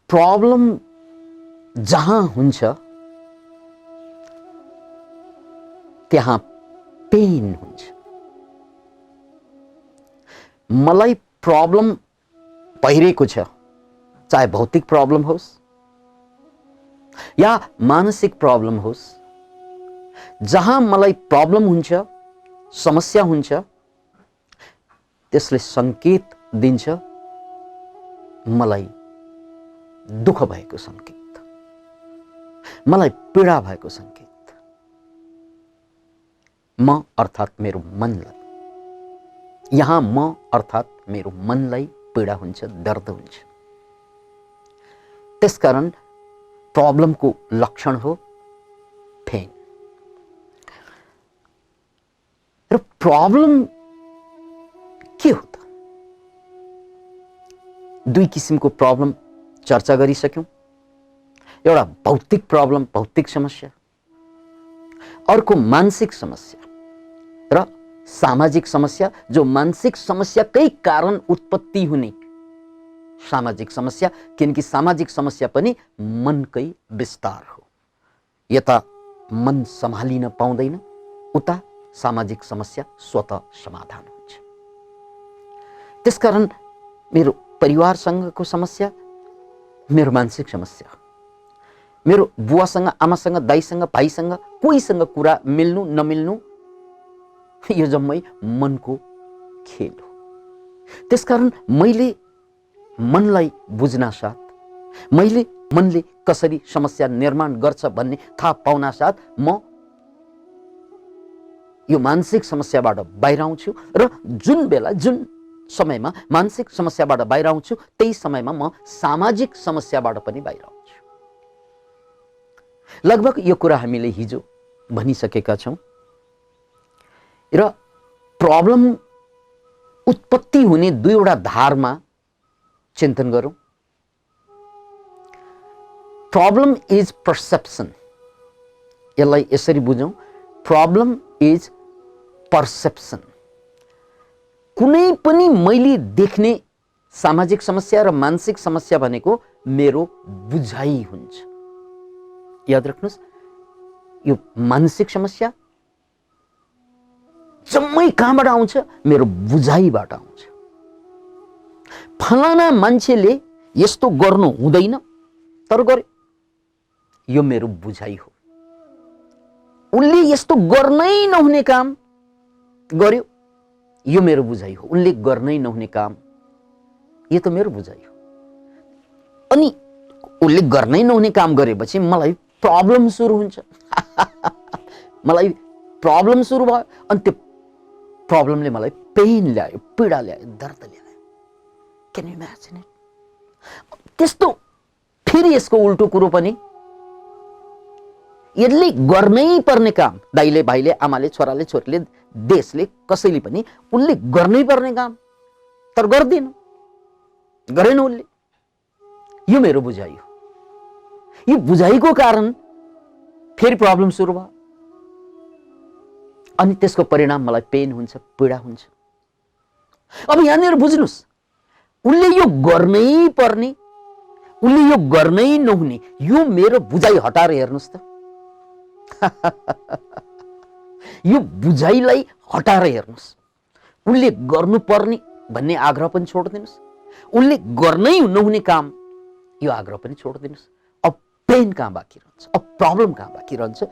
Problem जहाँ हुन्छ त्यहाँ पेन हुन्छ। मलाई प्रब्लम भइरहेको छ, चाहे भौतिक प्रब्लम होस् या मानसिक प्रब्लम होस्, जहाँ मलाई प्रब्लम हुन्छ, समस्या हुन्छ, त्यसले संकेत दिन्छ मलाई दुःख भएको संकेत, मलाई पीडा भएको संकेत। म अर्थात् मेरो मनलाई, यहाँ म अर्थात् मेरो मनलाई पीडा हुन्छ, दर्द हुन्छ। त्यसकारण प्रब्लमको लक्षण हो पेन। र प्रब्लम के हो त? दुई किसिमको प्रब्लम चर्चा गरिसक्यौं। एउटा भौतिक प्रब्लम, भौतिक समस्या, अर्को मानसिक समस्या र सामाजिक समस्या, जो मानसिक समस्याकै कारण उत्पत्ति हुने सामाजिक समस्या, किनकि सामाजिक समस्या पनि मनकै विस्तार हो। यता मन सम्हालिन पाउँदैन, उता सामाजिक समस्या स्वतः समाधान हुन्छ। त्यसकारण मेरो परिवारसँगको समस्या मेरो मानसिक समस्या, मेरो बुवासँग, आमासँग, दाइसँग, भाइसँग, कोहीसँग कुरा मिल्नु नमिल्नु, यो जम्मै मनको खेल हो। त्यसकारण मैले मनलाई बुझ्न साथ, मैले मनले कसरी समस्या निर्माण गर्छ भन्ने थाहा पाउन साथ म यो मानसिक समस्याबाट बाहिर आउँछु। र जुन बेला, जुन समयमा मानसिक समस्याबाट बाहिर आउँछु, त्यही समयमा म सामाजिक समस्याबाट पनि बाहिर आउँछु। लगभग यो कुरा हामीले हिजो भनिसकेका छौं। र प्रब्लम उत्पत्ति हुने दुईवटा धारमा चिन्तन गरौं। Problem is perception. यसलाई यसरी बुझौं, प्रब्लम इज पर्सेप्सन। कुनै पनि मैले देख्ने सामाजिक समस्या र मानसिक समस्या भनेको मेरो बुझाइ हुन्छ। याद राख्नुस्, यो मानसिक समस्या जम्मै कहाँबाट आउँछ? मेरो बुझाइबाट आउँछ। फलाना मान्छेले यस्तो गर्नु हुँदैन तर गर्यो, यो मेरो बुझाइ हो। उनले यस्तो गर्नै नहुने काम गर्यो, यो मेरो बुझाइ हो। उनले गर्नै नहुने काम, यो त मेरो बुझाइ हो। अनि उनले गर्नै नहुने काम गरेपछि मलाई प्रब्लम सुरु हुन्छ। मलाई प्रब्लम सुरु भयो, अनि त्यो प्रब्लमले मलाई पेन ल्यायो, पीडा ल्यायो, दर्द ल्यायो। Can you imagine it? त्यस्तो फेरि यसको उल्टो कुरो पनि, यसले गर्नै पर्ने काम, दाइले, भाइले, आमाले, छोराले, छोरीले, देशले, कसैले पनि उनले गर्नै पर्ने काम तर गर्दैन, गरेन उनले, यो मेरो बुझाइ हो। यो बुझाइको कारण फेरि प्रब्लम सुरु भयो, अनि त्यसको परिणाम मलाई पेन हुन्छ, पीडा हुन्छ। अब यहाँनिर बुझ्नुस्, उनले यो गर्नै पर्ने, उनले यो गर्नै नहुने, यो मेरो बुझाइ हटाएर हेर्नुस् त। यो बुझाइलाई हटाएर हेर्नुस्। उनले गर्नुपर्ने भन्ने आग्रह पनि छोडिदिनुस्। उनले गर्नै नहुने काम, यो आग्रह पनि छोडिदिनुस्। अब पेन कहाँ बाँकी रहन्छ? अब प्रब्लम कहाँ बाँकी रहन्छ?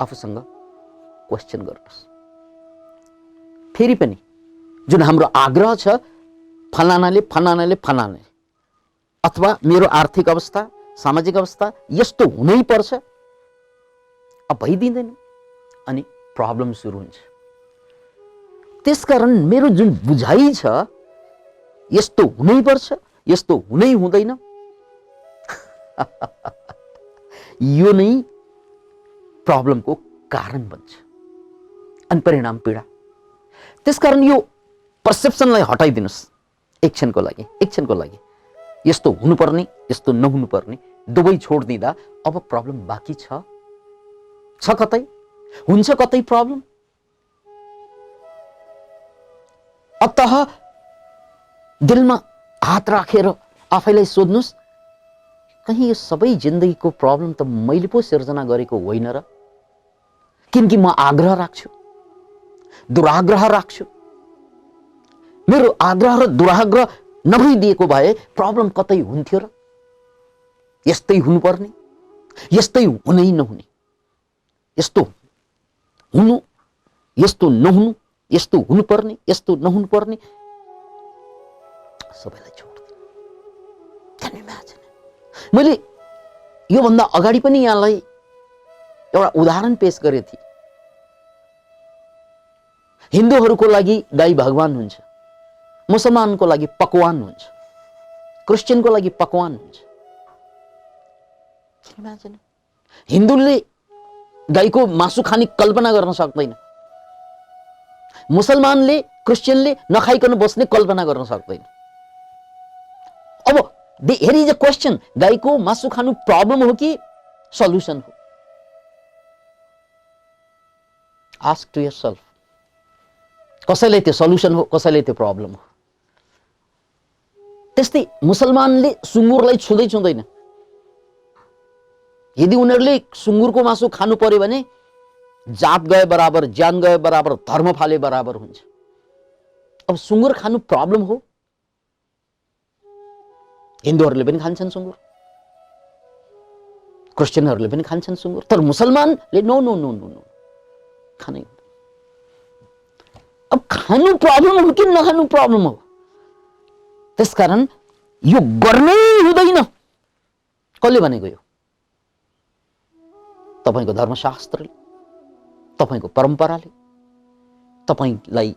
आफूसँग क्वेश्चन गर्नुस्। फेरि पनि जुन हाम्रो आग्रह छ, फलानाले फलानाले फलानाले, अथवा मेरो आर्थिक अवस्था, सामाजिक अवस्था यस्तो हुनै पर्छ, अब भइदिँदैन, अनि प्रब्लम सुरु हुन्छ। त्यसकारण मेरो जुन बुझाइ छ, यस्तो हुनै पर्छ, यस्तो हुनै हुँदैन, यो नै प्रब्लमको कारण बन्छ, अनि परिणाम पीडा। त्यसकारण यो पर्सेप्सनलाई हटाइदिनुस् एकछिनको लागि, एकछिनको लागि। यस्तो हुनुपर्ने, यस्तो नहुनुपर्ने दुवै छोडिदिँदा अब प्रब्लम बाँकी छ कतै? हुन्छ कतै प्रब्लम? अतः दिलमा हात राखेर आफैलाई सोध्नुस्, कहीं यो सबै जिन्दगीको प्रब्लम त मैले पो सिर्जना गरेको होइन र? किनकि म आग्रह राख्छु, दुराग्रह राख्छु। मेरो आग्रह र दुराग्रह नभइदिएको भए प्रब्लम कतै हुन्थ्यो र? यस्तै हुनुपर्ने, यस्तै हुनै नहुने, यस्तो हुनु, यस्तो नहुनु, यस्तो हुनुपर्ने, यस्तो नहुनुपर्ने, सबैलाई छोड्दिनु। Can you imagine? मैले योभन्दा अगाडि पनि यहाँलाई एउटा उदाहरण पेश गरेको थिएँ। हिन्दूहरूको लागि गाई भगवान हुन्छ, मुसलमानको लागि पकवान हुन्छ, क्रिस्चियनको लागि पकवान हुन्छ। हिन्दूले गाईको मासु खाने कल्पना गर्न सक्दैन, मुसलमानले क्रिस्चियनले नखाइकन बस्ने कल्पना गर्न सक्दैन। अब हियर इज अ क्वेश्चन, गाईको मासु खानु प्रब्लम हो कि सल्युसन हो? Ask to yourself. कसैलाई त्यो सल्युसन हो, कसैलाई त्यो प्रब्लम हो। त्यस्तै मुसलमानले सुँगुरलाई छुँदै छुँदैन। यदि उनीहरूले सुँगुरको मासु खानु पर्यो भने जात गए बराबर, ज्यान गए बराबर, धर्म फाले बराबर हुन्छ। अब सुँगुर खानु प्रब्लम हो? हिन्दूहरूले पनि खान्छन् सुँगुर, क्रिस्चियनहरूले पनि खान्छन् सुँगुर, तर मुसलमानले no no no no no खानै। अब खानु प्रब्लम हो कि नखानु प्रब्लम हो? त्यसकारण यो गर्नै हुँदैन। कसले भनेको यो? तपाईको धर्मशास्त्रले, तपाईको परम्पराले, तपाईलाई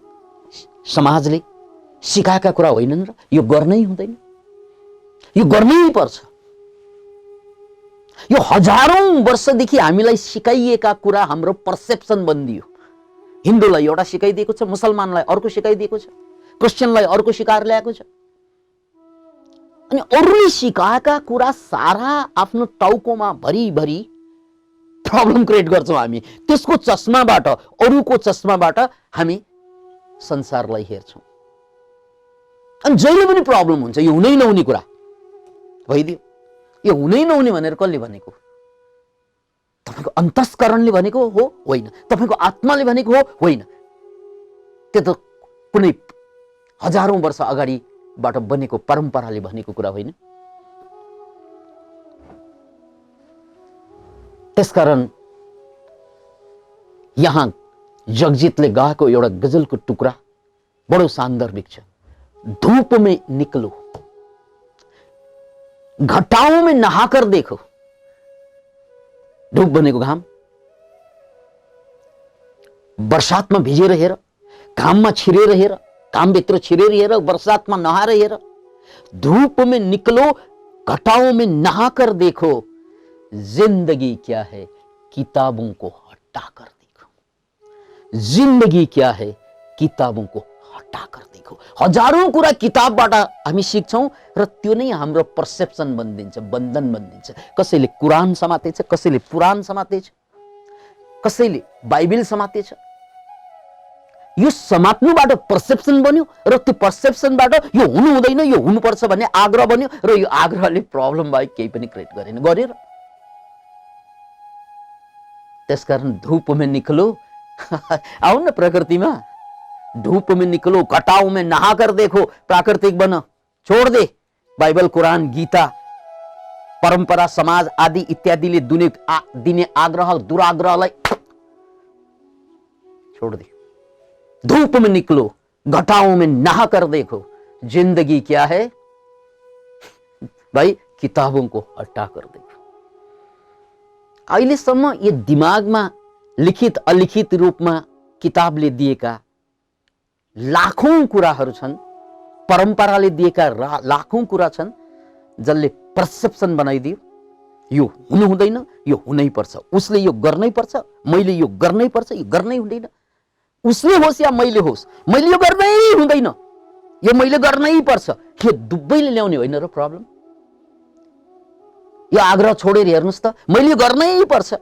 समाजले सिकाएका कुरा होइनन् र? यो गर्नै हुँदैन, यो गर्नै पर्छ। यो हजारौं वर्षदेखि हामीलाई सिकाइएका कुरा हाम्रो पर्सेप्सन बनिदियो। हिन्दूलाई एउटा सिकाइदिएको छ, मुसलमानलाई अर्को सिकाइदिएको छ, क्रिस्चियनलाई अर्को सिकाएर ल्याएको छ। अनि अरूले सिकाएका कुरा सारा आफ्नो टाउकोमा भरिभरि प्रब्लम क्रिएट गर्छौं हामी। त्यसको चस्माबाट, अरूको चस्माबाट हामी संसारलाई हेर्छौं। अनि जहिले पनि प्रब्लम हुन्छ। यो हुनै नहुने कुरा भइदियो। यो हुनै नहुने भनेर कसले भनेको? तपाईको अन्तस्करणले भनेको हो? होइन। तपाईको आत्माले भनेको हो? होइन। त्यो त कुनै हजारौं वर्ष अगाडिबाट बनेको परम्पराले भनेको कुरा होइन। त्यसकारण यहाँ जगजीतले गाएको एउटा गजलको टुक्रा बडो सान्दर्भिक छ। धूप में निकलो, घटाओं में नहाकर देखो। धूप भनेको घाम, बर्सातमा भिजेर हेर, घाममा छिरेर हेर, घामभित्र छिरेर हेर, बर्सातमा नहाएर हेर। धूप में निकलो, घटाओं में नहाकर देखो। जिंदगी क्या है, किताबों को हटाकर देखो। जिंदगी क्या है, किताबों को हटाकर देखो। हजारौं कुरा किताबबाट हामी सिक्छौं र त्यो नै हाम्रो पर्सेप्सन बनिदिन्छ, बन्धन बनिदिन्छ। कसैले कुरान समातेछ, कसैले पुराण समातेछ, कसैले बाइबल समातेछ। यो समात्नुबाट पर्सेप्सन बन्यो र त्यो पर्सेप्सनबाट यो हुनु हुँदैन, यो हुनुपर्छ भन्ने आग्रह बन्यो र यो आग्रहले प्रब्लम बाहेक केही पनि क्रिएट गरेन। गरेर त्यसकारण धूप में निकलो, आउ न प्रकृतिमा, धूप में निकलो, घटाओं में नहाकर देखो। प्राकृतिक बन, छोड़ दे बाइबल, कुरान, गीता, परंपरा, समाज आदि इत्यादिले दिने आग्रह दुराग्रहलाई छोड़ दे। धूप में निकलो, घटाओं में नहाकर देखो। जिंदगी क्या है भाई, किताबों को हटाकर देखो। अहिलेसम्म यो दिमागमा लिखित अलिखित रूपमा किताबले दिएका लाखौं कुराहरू छन्, परम्पराले दिएका लाखौं कुरा छन्, जसले पर्सेप्सन बनाइदियो यो हुनु हुँदैन, यो हुनै पर्छ, उसले यो गर्नै पर्छ, मैले यो गर्नै पर्छ, यो गर्नै हुँदैन। उसले होस् या मैले होस्, मैले यो गर्नै हुँदैन, यो मैले गर्नै पर्छ। यो दुवैले ल्याउने होइन र प्रब्लम। यो आग्रह छोडेर हेर्नुस् त, मैले यो गर्नै पर्छ,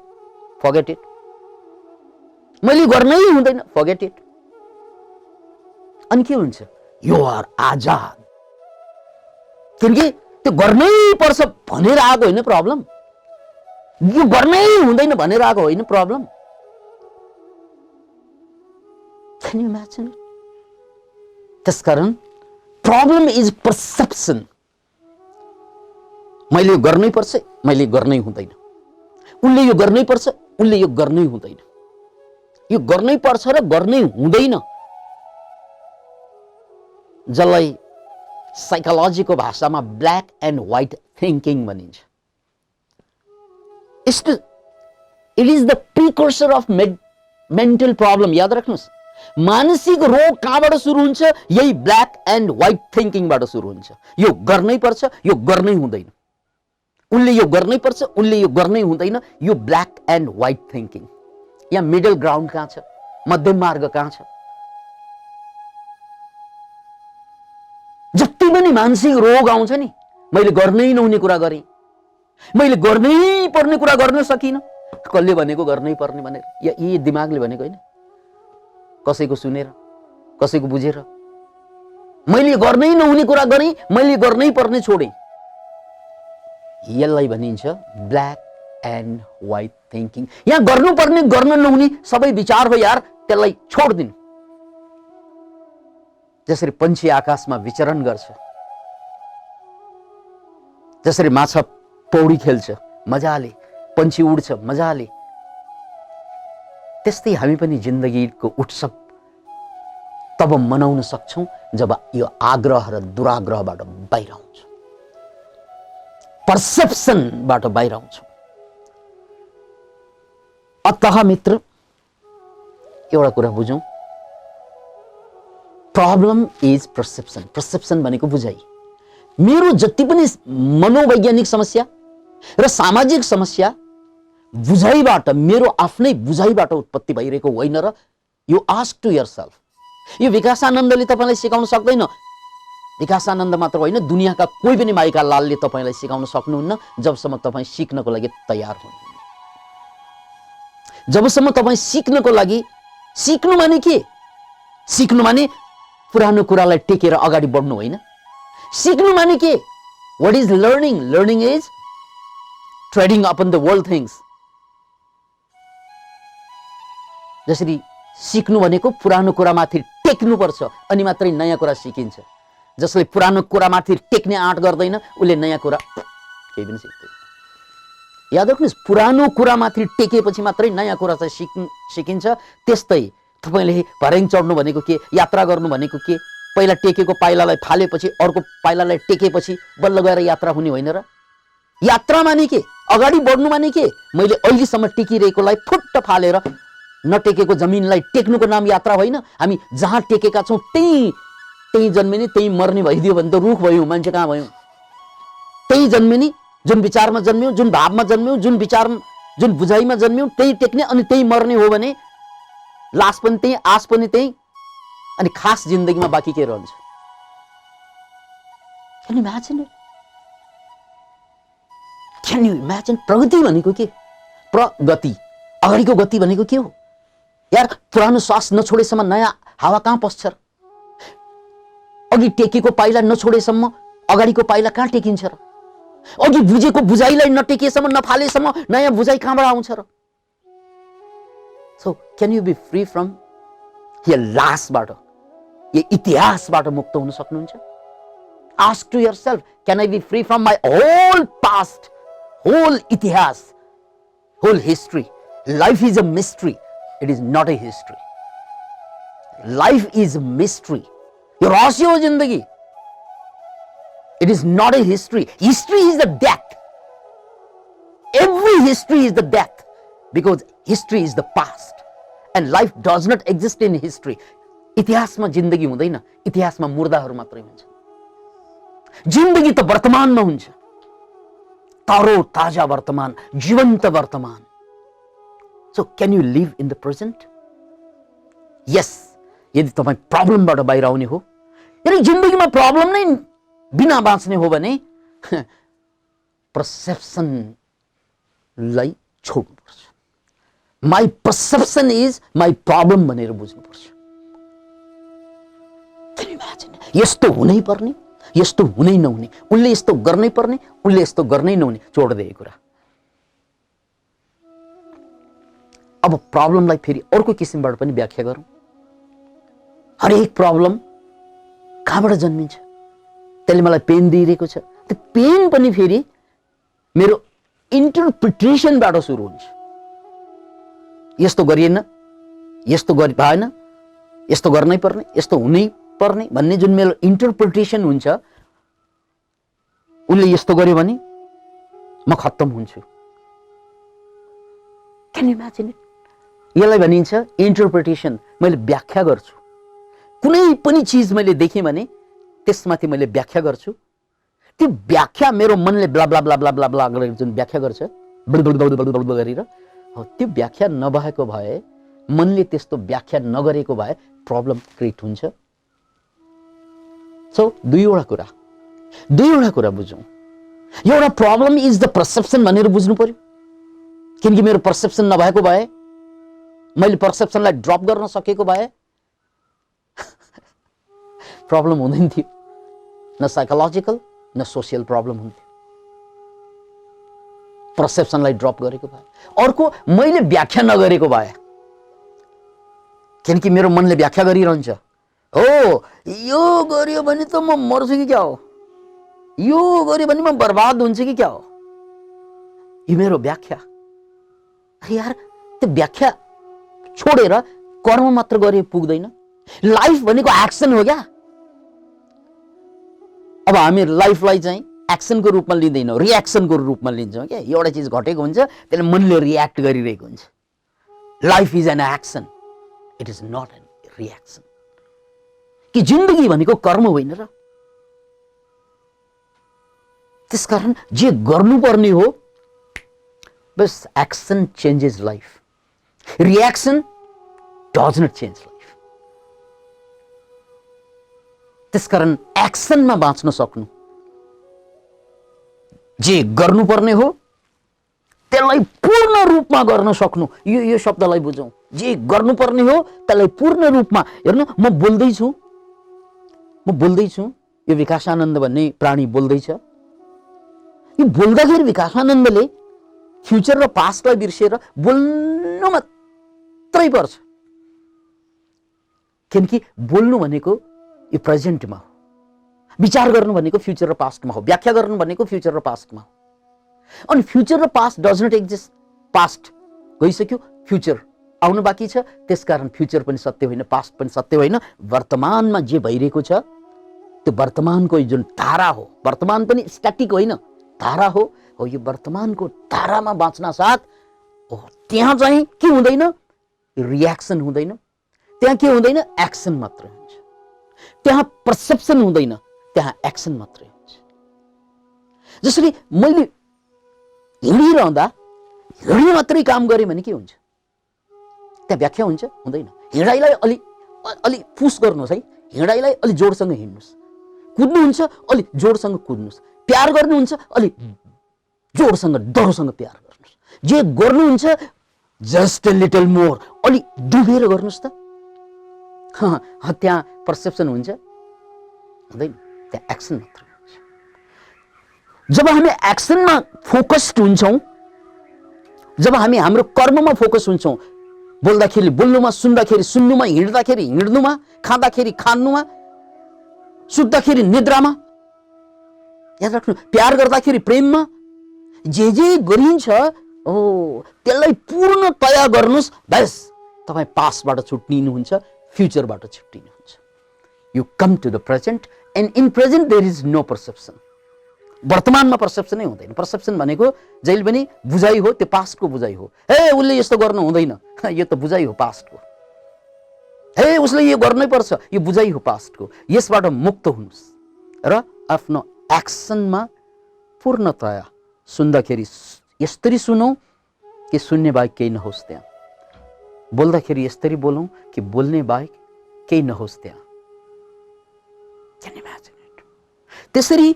फर्गेट इट। मैले यो गर्नै हुँदैन, फर्गेट इट। अनि के हुन्छ? यु आर आजाद। किनकि त्यो गर्नै पर्छ भनेर आएको होइन प्रब्लम, यो गर्नै हुँदैन भनेर आएको होइन प्रब्लम। Can you imagine? त्यसकारण प्रब्लम इज पर्सेप्सन। मैले यो गर्नै पर्छ, मैले गर्नै हुँदैन, उनले यो गर्नै पर्छ, उनले यो गर्नै हुँदैन, यो गर्नै पर्छ र गर्नै हुँदैन, जसलाई साइकोलोजीको भाषामा ब्ल्याक एन्ड व्हाइट थिंकिङ भनिन्छ। It is the precursor of mental problem. याद राख्नुहोस्, मानसिक रोग कहाँबाट सुरु हुन्छ? यही ब्ल्याक एन्ड व्हाइट थिंकिङबाट सुरु हुन्छ। यो गर्नै पर्छ, यो गर्नै हुँदैन, उनले यो गर्नै पर्छ, उनले यो गर्नै हुँदैन, यो ब्ल्याक एन्ड व्हाइट थिंकिङ। यहाँ मिडल ग्राउन्ड कहाँ छ? मध्यम मार्ग कहाँ छ? जति पनि मानसिक रोग आउँछ नि, मैले गर्नै नहुने कुरा गरेँ, मैले गर्नै पर्ने कुरा गर्न सकिनँ, कसले भनेको गर्नै पर्ने भनेर? यी दिमागले भनेको होइन, कसैको सुनेर, कसैको बुझेर। मैले गर्नै नहुने कुरा गरेँ, मैले गर्नै पर्ने छोडेँ। यसलाई भनिन्छ ब्ल्याक एन्ड व्हाइट थिंकिङ। यहाँ गर्नुपर्ने गर्न नहुने सबै विचार हो यार, त्यसलाई छोड्दिनु। जसरी पंक्षी आकाशमा विचरण गर्छ, जसरी माछा पौडी खेल्छ मजाले, पंक्षी उड्छ मजाले, त्यस्तै हामी पनि जिन्दगीको उत्सव तब मनाउन सक्छौं जब यो आग्रह र दुराग्रहबाट बाहिर आउँछ, पर्सेप्सनबाट बाहिर आउँछ। अतः मित्र, एउटा कुरा बुझौं, प्रब्लम इज पर्सेप्सन। पर्सेप्सन भनेको बुझाइ। मेरो जति पनि मनोवैज्ञानिक समस्या र सामाजिक समस्या बुझाइबाट, मेरो आफ्नै बुझाइबाट उत्पत्ति भइरहेको होइन र यो आस्क टु योरसेल्फ। यो विकासानन्दले तपाईलाई सिकाउन सक्दैन। विकासानन्द मात्र होइन, दुनियाँका कोही पनि माइका लालले तपाईलाई सिकाउन सक्नुहुन्न जबसम्म तपाईँ सिक्नको लागि तयार हुनुहुन्न। जबसम्म तपाईँ सिक्नको लागि, सिक्नु माने के? सिक्नु माने पुरानो कुरालाई टेकेर अगाडि बढ्नु होइन। सिक्नु माने के? What is learning? Learning is trading upon the world things. जसरी सिक्नु भनेको पुरानो कुरामाथि टेक्नु पर्छ अनि मात्रै नयाँ कुरा सिकिन्छ। जसले पुरानो कुरामाथि टेक्ने आँट गर्दैन, उसले नयाँ कुरा केही पनि सिक्दैन। याद राख्नुहोस्, पुरानो कुरामाथि टेकेपछि मात्रै नयाँ कुरा चाहिँ सिकिन्छ। त्यस्तै तपाईले भर्याङ चढ्नु भनेको के? यात्रा गर्नु भनेको के? पहिला टेकेको पाइलालाई फालेपछि अर्को पाइलालाई टेकेपछि बल्ल गएर यात्रा हुने होइन र? यात्रा माने के? अगाडि बढ्नु माने के? मैले अहिलेसम्म टेकिरहेकोलाई फुट्ट फालेर नटेकेको जमिनलाई टेक्नुको नाम यात्रा होइन। हामी जहाँ टेकेका छौँ त्यही जन्मिने, त्यही मर्ने भइदियो भने त रुख भयौँ, मान्छे कहाँ भयौँ? त्यही जन्मिने, जुन विचारमा जन्म्यौँ, जुन भावमा जन्म्यौँ, जुन विचार, जुन बुझाइमा जन्म्यौँ, त्यही टेक्ने अनि त्यही मर्ने हो भने लास पनि त्यही, आस पनि त्यही, अनि खास जिन्दगीमा बाँकी के रहन्छ? Can you imagine it? Can you imagine? प्रगति भनेको के? प्रगति, अगाडिको गति भनेको के हो यार? पुरानो श्वास नछोडेसम्म नयाँ हावा कहाँ पस्छ र? अघि टेकेको पाइला नछोडेसम्म अगाडिको पाइला कहाँ टेकिन्छ र? अघि बुझेको बुझाइलाई नटेकेसम्म, नफालेसम्म नयाँ बुझाइ कहाँबाट आउँछ र? So can you be free from यो लासबाट, यो इतिहासबाट मुक्त हुन सक्नुहुन्छ? Ask to yourself, can I be free from my whole past, whole इतिहास, whole history? Life is a mystery. It is not a history. Life is a mystery. यो रहस्य हो जिन्दगी। It is not a history. History is the death. Every history is the death because history is the past. And life does not exist in history. इतिहासमा जिन्दगी हुँदैन, इतिहासमा मुर्दाहरू मात्रै हुन्छ। जिन्दगी त वर्तमानमा हुन्छ, तारो ताजा वर्तमान, जीवन्त वर्तमान। So can you live in the present? Yes. यदि तपाईँ प्रब्लमबाट बाहिर आउने हो, यदि जिन्दगीमा प्रब्लम नै बिना बाँच्ने हो भने पर्सेप्सनलाई छोड्नुपर्छ। My perception is my problem भनेर बुझ्नुपर्छ। यस्तो हुनै पर्ने, यस्तो हुनै नहुने, उसले यस्तो गर्नै पर्ने, उसले यस्तो गर्नै नहुने, छोडिदिए कुरा। अब प्रब्लमलाई फेरि अर्को किसिमबाट पनि व्याख्या गरौँ। हरेक प्रब्लम कहाँबाट जन्मिन्छ? त्यसले मलाई पेन दिइरहेको छ, त्यो पेन पनि फेरि मेरो इन्टरप्रिटेसनबाट सुरु हुन्छ। यस्तो गरिएन, यस्तो गरि भएन, यस्तो गर्नै पर्ने, यस्तो हुनै पर्ने भन्ने जुन मेरो इन्टरप्रिटेसन हुन्छ, उसले यस्तो गर्यो भने म खत्तम हुन्छु। Can you imagine it? यसलाई भनिन्छ इन्टरप्रिटेसन। मैले व्याख्या गर्छु, कुनै पनि चिज मैले देखेँ भने त्यसमाथि मैले व्याख्या गर्छु। त्यो व्याख्या मेरो मनले blah blah blah blah blah blah गरेर जुन व्याख्या गर्छ गरेर, त्यो व्याख्या नभएको भए, मनले त्यस्तो व्याख्या नगरेको भए प्रब्लम क्रिएट हुन्छ। सो दुईवटा कुरा बुझौँ। एउटा प्रब्लम इज द पर्सेप्सन भनेर बुझ्नु पर्यो, किनकि मेरो पर्सेप्सन नभएको भए, मैले पर्सेप्सनलाई ड्रप गर्न सकेको भए प्रब्लम हुँदैन थियो। न साइकोलोजिकल न सोसियल प्रब्लम हुन्थ्यो, पर्सेप्सनलाई ड्रप गरेको भए। अर्को, मैले व्याख्या नगरेको भए, किनकि मेरो मनले व्याख्या गरिरहन्छ। हो, यो गर्यो भने त म मर्छु कि क्या हो, यो गर्यो भने म बर्बाद हुन्छ कि क्या हो, यो मेरो व्याख्या। यार, त्यो व्याख्या छोडेर कर्म मात्र गरे पुग्दैन। लाइफ भनेको एक्सन हो क्या। अब हामी लाइफलाई चाहिँ एक्सनको रूपमा लिँदैनौँ, रियाक्सनको रूपमा लिन्छौँ क्या। एउटा चिज घटेको हुन्छ, त्यसले मनले रियाक्ट गरिरहेको हुन्छ। Life is an action, it is not an reaction. कि जिन्दगी भनेको कर्म होइन र? त्यसकारण जे गर्नुपर्ने हो, बस action changes life, reaction does not change life. त्यसकारण एक्सनमा बाँच्न सक्नु, जे गर्नुपर्ने हो त्यसलाई पूर्ण रूपमा गर्न सक्नु, यो शब्दलाई बुझौँ। जे गर्नुपर्ने हो त्यसलाई पूर्ण रूपमा। हेर्नु, म बोल्दैछु, यो विकासानन्द भन्ने प्राणी बोल्दैछ। यो बोल्दाखेरि विकासानन्दले फ्युचर र पास्टलाई बिर्सेर बोल्नु मात्रै पर्छ, किनकि बोल्नु भनेको यो प्रेजेन्टमा हो, विचार गर्नु भनेको फ्युचर र पास्टमा हो, व्याख्या गर्नु भनेको फ्युचर र पास्टमा हो। अनि फ्युचर र past does not exist. Past गइसक्यो, फ्युचर आउनु बाँकी छ। त्यसकारण फ्युचर पनि सत्य होइन, पास्ट पनि सत्य होइन। वर्तमानमा जे भइरहेको छ त्यो वर्तमानको जुन धारा हो, वर्तमान पनि स्ट्याटिक होइन, धारा हो। यो वर्तमानको धारामा बाँच्न साथ त्यहाँ चाहिँ के हुँदैन? रियाक्सन हुँदैन, त्यहाँ के हुँदैन? एक्सन मात्रै हुन्छ। त्यहाँ पर्सेप्सन हुँदैन, त्यहाँ एक्सन मात्रै हुन्छ। जसरी मैले हिँडिरहँदा हिँड्ने मात्रै काम गरेँ भने के हुन्छ? त्यहाँ व्याख्या हुन्छ? हुँदैन। हिँडाइलाई अलि पुस गर्नुहोस् है, हिँडाइलाई अलि जोडसँग हिँड्नुहोस्। कुद्नुहुन्छ, अलि जोडसँग कुद्नुहोस्। प्यार गर्नुहुन्छ, अलि जोडसँग डरसँग प्यार गर्नुहोस्। जे गर्नुहुन्छ जस्ट अ लिटल मोर, अलि डुबेर गर्नुहोस् त। त्यहाँ पर्सेप्सन हुन्छ? हुँदैन, त्यहाँ एक्सन मात्रै हुन्छ। जब हामी एक्सनमा फोकस्ड हुन्छौँ, जब हामी हाम्रो कर्ममा फोकस हुन्छौँ, बोल्दाखेरि बोल्नुमा, सुन्दाखेरि सुन्नुमा, हिँड्दाखेरि हिँड्नुमा, खाँदाखेरि खानुमा, सुत्दाखेरि निद्रामा, याद राख्नु, प्यार गर्दाखेरि प्रेममा, जे गरिन्छ त्यसलाई पूर्णतया गर्नुहोस्। बस तपाईँ पास्टबाट छुट्टिनुहुन्छ, फ्युचरबाट छुट्टिनुहुन्छ। You come to the present and in present there is no perception. वर्तमानमा पर्सेप्सनै हुँदैन। पर्सेप्सन भनेको जहिले पनि बुझाइ हो, त्यो पास्टको बुझाइ हो। हे उसले यस्तो गर्नु हुँदैन, यो त बुझाइ हो पास्टको। हे उसले यो गर्नै पर्छ, यो बुझाइ हो पास्टको। यसबाट मुक्त हुनुहोस् र आफ्नो एक्सनमा पूर्णतया सुन्दाखेरि यसरी सुनौँ कि सुन्ने बाहेक केही नहोस् त्यहाँ, बोल्दाखेरि यसरी बोलौँ कि बोल्ने बाहेक केही नहोस् त्यहाँ। त्यसरी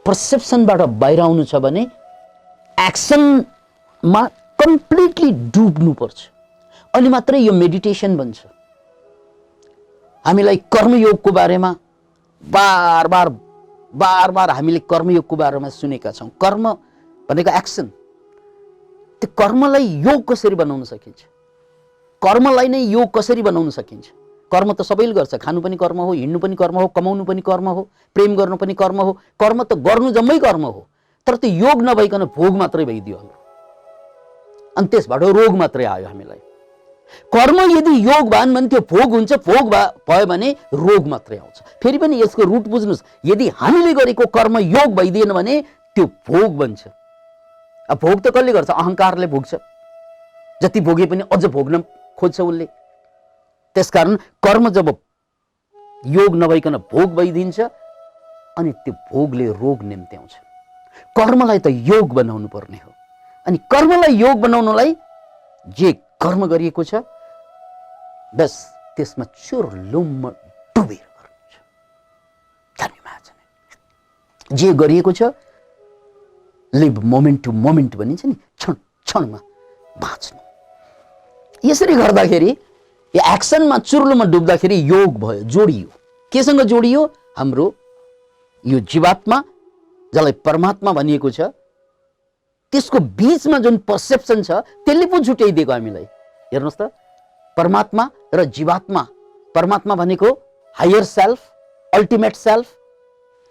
पर्सेप्सनबाट बाहिर आउनु छ भने एक्सनमा कम्प्लिटली डुब्नुपर्छ, अनि मात्रै यो मेडिटेसन बन्छ। हामीलाई कर्मयोगको बारेमा बार बार बार बार हामीले कर्मयोगको बारेमा सुनेका छौँ। कर्म भनेको एक्सन। त्यो कर्मलाई योग कसरी बनाउन सकिन्छ, कर्मलाई नै योग कसरी बनाउन सकिन्छ? कर्म त सबैले गर्छ, खानु पनि कर्म हो, हिँड्नु पनि कर्म हो, कमाउनु पनि कर्म हो, प्रेम गर्नु पनि कर्म हो। कर्म त गर्नु जम्मै कर्म हो, तर त्यो योग नभइकन भोग मात्रै भइदियो हाम्रो, अनि त्यसबाट रोग मात्रै आयो हामीलाई। कर्म यदि योगवान भने त्यो भोग हुन्छ, भोग भयो भने रोग मात्रै आउँछ। फेरि पनि यसको रुट बुझ्नुहोस्, यदि हामीले गरेको कर्म योग भइदिएन भने त्यो भोग बन्छ। अब भोग त कसले गर्छ? अहङ्कारले भोग्छ, जति भोगे पनि अझ भोग्न खोज्छ उसले। त्यसकारण कर्म जब योग नभइकन भोग भइदिन्छ अनि त्यो भोगले रोग निम्त्याउँछ। कर्मलाई त योग बनाउनु पर्ने हो, अनि कर्मलाई योग बनाउनलाई जे कर्म गरिएको छ बस त्यसमा चुर्लुम्म डुबेर गर्नुहुन्छ। जे गरिएको छ लिभ मोमेन्ट टु मोमेन्ट भनिन्छ नि, क्षण क्षणमा बाँच्नु। यसरी गर्दाखेरि यो एक्सनमा चुर्लुमा डुब्दाखेरि योग भयो, जोडियो। केसँग जोडियो? हाम्रो यो जीवात्मा जसलाई परमात्मा भनिएको छ त्यसको बीचमा जुन पर्सेप्सन छ त्यसले पो छुट्याइदिएको हामीलाई। हेर्नुहोस् त, परमात्मा र जीवात्मा। परमात्मा भनेको हायर सेल्फ, अल्टिमेट सेल्फ,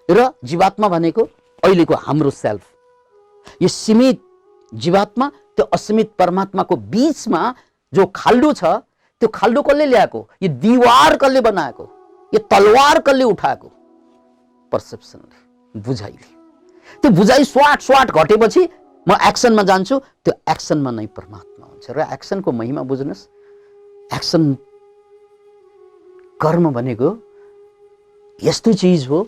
र जीवात्मा भनेको अहिलेको हाम्रो सेल्फ। यो सीमित जीवात्मा त्यो असीमित परमात्माको बीचमा जो खाल्डो छ, त्यो खाल्डो कसले ल्याएको? यो दीवार कसले बनाएको? यो तलवार कसले उठाएको? पर्सेप्सनले, बुझाइले। त्यो बुझाइ स्वाट स्वाट घटेपछि म एक्सनमा जान्छु, त्यो एक्सनमा नै परमात्मा हुन्छ। र एक्सनको महिमा बुझ्नुहोस्, एक्सन कर्म भनेको यस्तो चिज हो,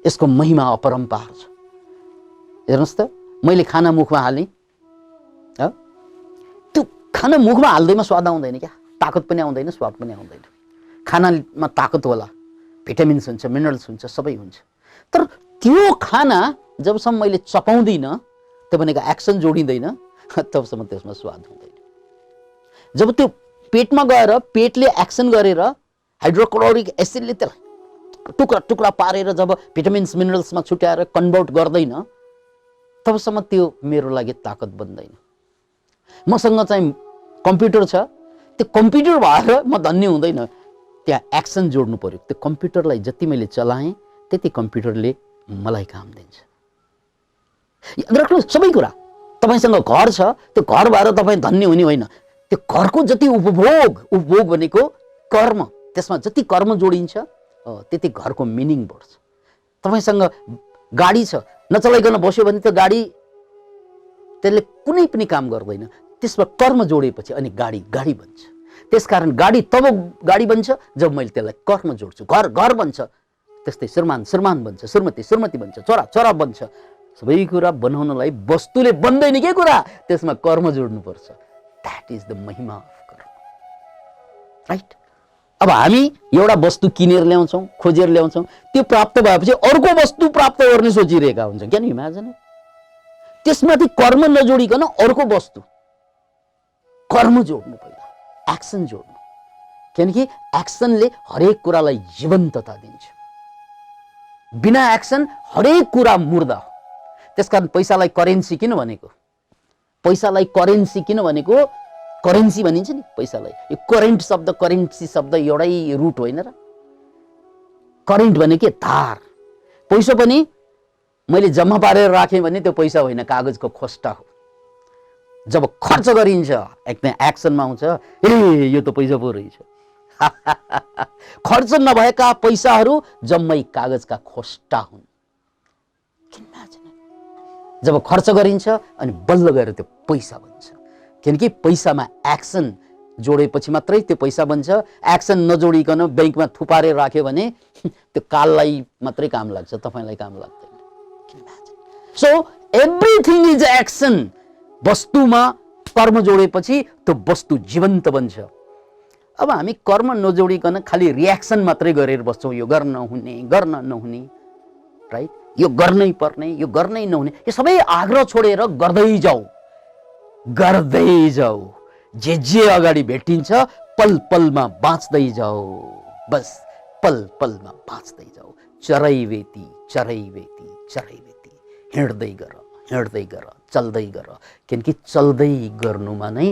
यसको महिमा अपरम्पार छ। हेर्नुहोस् त, मैले खाना मुखमा हालेँ, त्यो खाना मुखमा हाल्दैमा स्वाद आउँदैन क्या, ताकत पनि आउँदैन, स्वाद पनि आउँदैन। खानामा ताकत होला, भिटामिन्स हुन्छ, मिनरल्स हुन्छ, सबै हुन्छ। तर त्यो खाना जबसम्म मैले चपाउँदिनँ, त्यो भनेको एक्सन जोडिँदैन, तबसम्म त्यसमा स्वाद हुँदैन। जब त्यो पेटमा गएर पेटले एक्सन गरेर हाइड्रोक्लोरिक एसिडले त्यसलाई टुक्रा टुक्रा पारेर जब भिटामिन्स मिनरल्समा छुट्याएर कन्भर्ट गर्दैन, तबसम्म त्यो मेरो लागि ताकत बन्दैन। मसँग चाहिँ कम्प्युटर छ, त्यो कम्प्युटर भएर म धन्य हुँदैन, त्यहाँ एक्सन जोड्नु पर्यो। त्यो कम्प्युटरलाई जति मैले चलाएँ त्यति कम्प्युटरले मलाई काम दिन्छ। याद राख्नु, सबै कुरा। तपाईँसँग घर छ, त्यो घर भएर तपाईँ धन्य हुने होइन, त्यो घरको जति उपभोग, उपभोग भनेको कर्म, त्यसमा जति कर्म जोडिन्छ त्यति घरको मिनिङ बढ्छ। तपाईँसँग गाडी छ, नचलाइकन बस्यो भने त गाडी त्यसले कुनै पनि काम गर्दैन, त्यसमा कर्म जोडेपछि अनि गाडी गाडी बन्छ। त्यसकारण गाडी तब गाडी बन्छ जब मैले त्यसलाई कर्म जोड्छु। घर घर बन्छ, त्यस्तै श्रीमान श्रीमान बन्छ, श्रीमती श्रीमती बन्छ, छोरा छोरा बन्छ। सबै कुरा बनाउनलाई वस्तुले बन्दैन के कुरा, त्यसमा कर्म जोड्नुपर्छ। द्याट इज द महिमा अफ कर्म, राइट? अब हामी एउटा वस्तु किनेर ल्याउँछौँ, खोजेर ल्याउँछौँ, त्यो प्राप्त भएपछि अर्को वस्तु प्राप्त गर्ने सोचिरहेका हुन्छ। Can you imagine? त्यसमाथि कर्म नजोडिकन अर्को वस्तु, कर्म जोड्नु, पहिला एक्सन जोड्नु। किनकि एक्सनले हरेक कुरालाई जीवन्तता दिन्छ। बिना एक्सन हरेक कुरा मुर्दा हो। त्यसकारण पैसालाई करेन्सी किन भनेको? पैसालाई करेन्सी किन भनेको? करेन्सी भनिन्छ नि पैसालाई। यो करेन्ट शब्द, करेन्सी शब्द एउटै रुट होइन र? करेन्ट भनेको के? धार। पैसा पनि मैले जम्मा पारेर राखेँ भने त्यो पैसा होइन, कागजको खोस्टा हो। जब खर्च गरिन्छ एकदम एक्सनमा आउँछ, ए यो त पैसा पो रहेछ। खर्च नभएका पैसाहरू जम्मै कागजका खोस्टा हुन्। जब खर्च गरिन्छ अनि बल्ल गएर त्यो पैसा बन्छ। किनकि पैसामा एक्सन जोडेपछि मात्रै त्यो पैसा बन्छ। एक्सन नजोडिकन ब्याङ्कमा थुपारेर राख्यो भने त्यो काललाई मात्रै काम लाग्छ, तपाईँलाई काम लाग्दैन। So everything is action. वस्तुमा कर्म जोडेपछि त्यो वस्तु जीवन्त बन्छ। अब हामी कर्म नजोडिकन खालि रियाक्सन मात्रै गरेर बस्छौँ, यो गर्न हुने, गर्न नहुने, राइट? यो गर्नै पर्ने, यो गर्नै नहुने, यो सबै आग्रह छोडेर गर्दै जाऊ, गर्दै जाऊ। जे अगाडि भेटिन्छ पल पलमा बाँच्दै जाऊ, बस पल पलमा बाँच्दै जाऊ। चरैवेती चरैवेती चरैवेती, हिँड्दै गर चल्दै गर, किनकि चल्दै गर्नुमा नै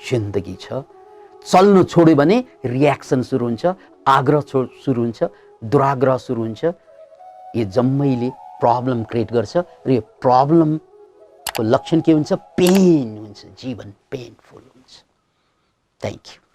जिन्दगी छ। चल्नु छोड्यो भने रियाक्सन सुरु हुन्छ, आग्रह सुरु हुन्छ, दुराग्रह सुरु हुन्छ। यो जम्मैले प्रब्लम क्रिएट गर्छ र यो प्रब्लमको लक्षण के हुन्छ? पेन हुन्छ, जीवन पेनफुल हुन्छ। Thank you.